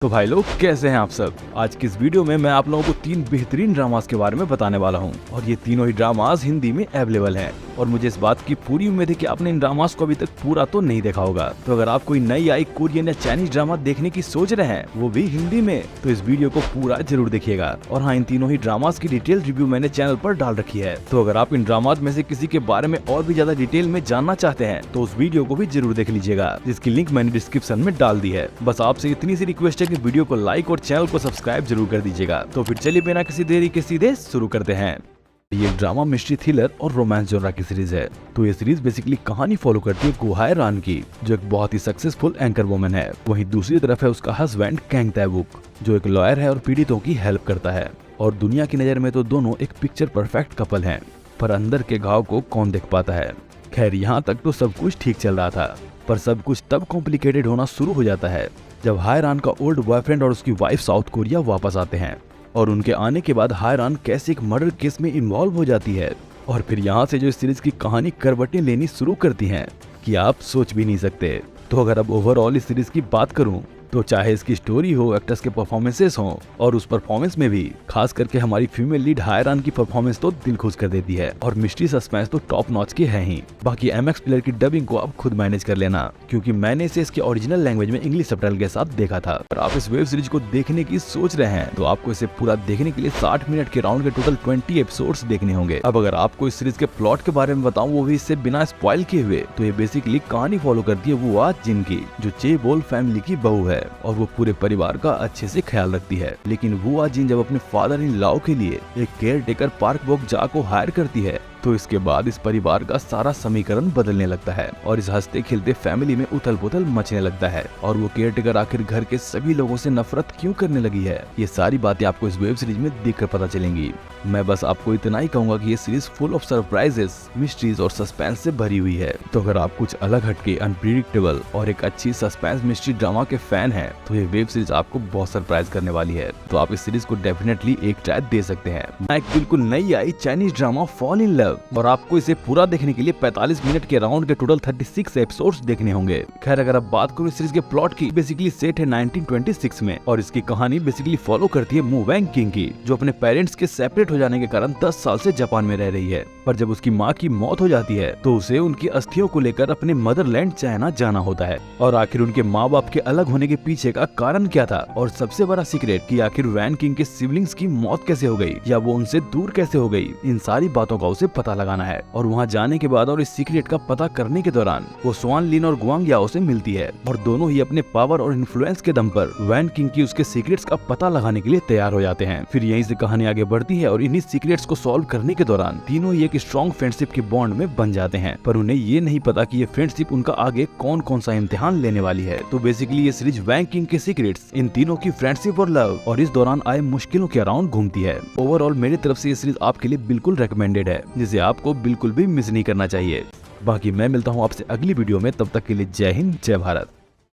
तो भाई लोग कैसे हैं आप सब। आज की इस वीडियो में मैं आप लोगों को 3 बेहतरीन ड्रामास के बारे में बताने वाला हूं और ये तीनों ही ड्रामास हिंदी में अवेलेबल हैं और मुझे इस बात की पूरी उम्मीद है कि आपने इन ड्रामास को अभी तक पूरा तो नहीं देखा होगा। तो अगर आप कोई नई आई कोरियन या चाइनीज ड्रामा देखने की सोच रहे हैं वो भी हिंदी में, तो इस वीडियो को पूरा जरूर देखिएगा। और हाँ, इन तीनों ही ड्रामास की डिटेल रिव्यू मैंने चैनल पर डाल रखी है, तो अगर आप इन ड्रामास में से किसी के बारे में और भी ज्यादा डिटेल में जानना चाहते हैं तो उस वीडियो को भी जरूर देख लीजिएगा, जिसकी लिंक मैंने डिस्क्रिप्शन में डाल दी है। बस आपसे इतनी सी रिक्वेस्ट है कि वीडियो को लाइक और चैनल को सब्सक्राइब जरूर कर दीजिएगा। तो फिर चलिए बिना किसी देरी के सीधे शुरू करते हैं। ये ड्रामा, मिस्ट्री, थ्रिलर और रोमांस जॉनरा की सीरीज है। तो ये सीरीज बेसिकली कहानी फॉलो करती है गुहाए रान की, जो एक बहुत ही सक्सेसफुल एंकर वुमन है। वहीं दूसरी तरफ है उसका हस्बैंड कैंग ताe-wook, जो एक लॉयर है और पीड़ितों की हेल्प करता है। और दुनिया की नजर में तो दोनों एक पिक्चर परफेक्ट कपल हैं, पर अंदर के घाव को कौन देख पाता है। खैर, यहाँ तक तो सब कुछ ठीक चल रहा था, पर सब कुछ तब कॉम्प्लिकेटेड होना शुरू हो जाता है जब हायरान का ओल्ड बॉयफ्रेंड और उसकी वाइफ साउथ कोरिया वापस आते हैं। और उनके आने के बाद हायरान कैसे एक मर्डर केस में इन्वॉल्व हो जाती है। और फिर यहाँ से जो इस सीरीज की कहानी करवटें लेनी शुरू करती हैं कि आप सोच भी नहीं सकते। तो अगर अब ओवरऑल इस सीरीज की बात करूं तो चाहे इसकी स्टोरी हो, एक्टर्स के परफॉर्मेंसेस हो, और उस परफॉर्मेंस में भी खास करके हमारी फीमेल लीड हायरान की परफॉर्मेंस तो दिल खुश कर देती है। और मिस्ट्री सस्पेंस तो टॉप नॉच के है ही। बाकी MX प्लेयर की डबिंग को आप खुद मैनेज कर लेना, क्योंकि मैंने इसे इसके ओरिजिनल लैंग्वेज में इंग्लिश सबटाइटल के साथ देखा था। अगर आप इस वेब सीरीज को देखने की सोच रहे हैं तो आपको इसे पूरा देखने के लिए 60 मिनट के राउंड के टोटल 20 एपिसोड्स देखने होंगे। अब अगर आपको इस सीरीज के प्लॉट के बारे में बताऊं, वो भी इससे बिना स्पॉइल किए हुए, तो ये बेसिकली कहानी फॉलो करती है वुआ जिन की, जो चेबोल फैमिली की बहू है और वो पूरे परिवार का अच्छे से ख्याल रखती है। लेकिन वुआ जिन जब अपने फादर इन लॉ के लिए एक केयर टेकर पार्क बोक जा को हायर करती है, तो इसके बाद इस परिवार का सारा समीकरण बदलने लगता है और इस हंसते खिलते फैमिली में उथल पुथल मचने लगता है। और वो केयरटेकर आखिर घर के सभी लोगों से नफरत क्यों करने लगी है, ये सारी बातें आपको इस वेब सीरीज में देखकर पता चलेंगी। मैं बस आपको इतना ही कहूंगा कि ये series full of surprises, mysteries और सस्पेंस से भरी हुई है। तो अगर आप कुछ अलग हटके, अनप्रिडिक्टेबल और एक अच्छी सस्पेंस मिस्ट्री ड्रामा के फैन हैं, तो ये वेब सीरीज आपको बहुत सरप्राइज करने वाली है। तो आप इस सीरीज को डेफिनेटली एक ट्राई दे सकते हैं। एक बिल्कुल नई आई Chinese drama fall in love, और आपको इसे पूरा देखने के लिए 45 मिनट के राउंड के टोटल 36 एपिसोड्स देखने होंगे। खैर, अगर आप बात करूं इस सीरीज के प्लॉट की, बेसिकली सेट है 1926 में और इसकी कहानी बेसिकली फॉलो करती है मू वैंग किंग की, जो अपने पेरेंट्स के सेपरेट हो जाने के कारण 10 साल से जापान में रह रही है। पर जब उसकी माँ की मौत हो जाती है तो उसे उनकी अस्थियों को लेकर अपने मदरलैंड चाइना जाना होता है। और आखिर उनके माँ बाप के अलग होने के पीछे का कारण क्या था, और सबसे बड़ा सीक्रेट कि आखिर वैन किंग के सिबलिंग्स की मौत कैसे हो गई या वो उनसे दूर कैसे हो गई, इन सारी बातों का उसे पता लगाना है। और वहाँ जाने के बाद और इस सीक्रेट का पता करने के दौरान वो स्वान लिन और गुआंग याओ से मिलती है, और दोनों ही अपने पावर और इन्फ्लुएंस के दम पर वैन किंग की उसके सीक्रेट्स का पता लगाने के लिए तैयार हो जाते हैं। फिर यहीं से कहानी आगे बढ़ती है और इन्हीं सीक्रेट्स को सॉल्व करने के दौरान तीनों ही एक स्ट्रॉन्ग फ्रेंडशिप के बॉन्ड में बन जाते हैं। पर उन्हें ये नहीं पता कि ये फ्रेंडशिप उनका आगे कौन कौन सा इम्तिहान लेने वाली है। तो बेसिकली ये सीरीज वैंग किंग के सीक्रेट्स, इन तीनों की फ्रेंडशिप और लव और इस दौरान आए मुश्किलों के अराउंड घूमती है। ओवरऑल मेरी तरफ से ये सीरीज आपके लिए बिल्कुल रिकमेंडेड है, जिसे आपको बिल्कुल भी मिस नहीं करना चाहिए। बाकी मैं मिलता हूँ आपसे अगली वीडियो में, तब तक के लिए जय हिंद, जय भारत।